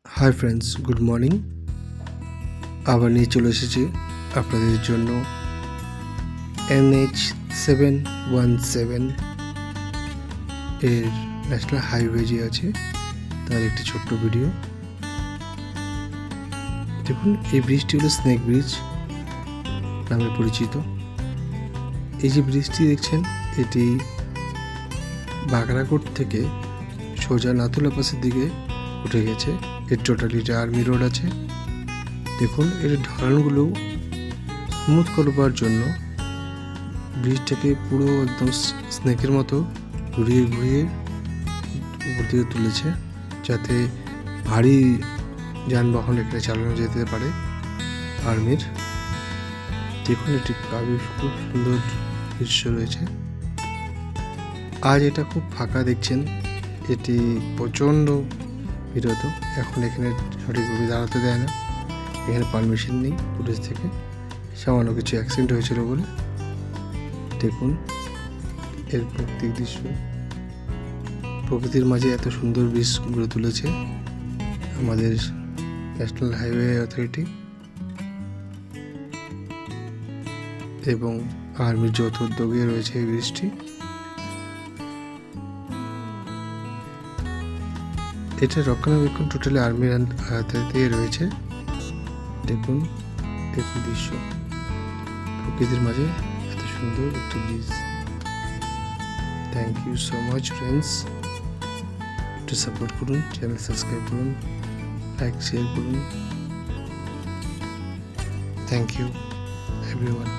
Hi friends, good morning. আবার নিয়ে চলে এসেছি আপনাদের জন্য NH717 এর ন্যাশনাল হাইওয়ে যে আছে তার একটি ছোট্ট ভিডিও। দেখুন, এই ব্রিজটি হলো স্নেক ব্রিজ নামে পরিচিত। এই যে ব্রিজটি দেখছেন, এটি বাগরাকোট থেকে সোজা নাথুলা পাসের দিকে উঠে গেছে। এর টোটালিটা আর্মি রোড আছে। দেখুন, এর ঢালগুলো স্মুথ করবার জন্য ব্রিজটাকে পুরো একদম স্নেকের মতো ঘুরিয়ে ঘুরিয়ে উপর দিকে তুলেছে, যাতে ভারী যানবাহন এখানে চালানো যেতে পারে আর্মির। দেখুন, এটি খুব সুন্দর দৃশ্য রয়েছে। আজ এটা খুব ফাঁকা দেখছেন, এটি প্রচণ্ড বিরত। এখন এখানে সঠিকভাবে দাঁড়াতে দেয় না, এখানে পারমিশন নেই পুলিশ থেকে। সামান্য কিছু অ্যাক্সিডেন্ট হয়েছিল বলে। দেখুন এর প্রত্যেক দৃশ্য, প্রকৃতির মাঝে এত সুন্দর ব্রিজ গড়ে তুলেছে আমাদের ন্যাশনাল হাইওয়ে অথরিটি এবং আর্মির যৌথ উদ্যোগে রয়েছে এই ব্রিজটি। এটা রক্ষণাবেক্ষণ টোটালি আর্মির হাতে রয়েছে। দেখুন একটি দৃশ্য, প্রকৃতির মাঝে এত সুন্দর একটি bridge. Thank you so much friends. একটু সাপোর্ট করুন, চ্যানেল সাবস্ক্রাইব করুন, লাইক শেয়ার করুন। Thank you everyone.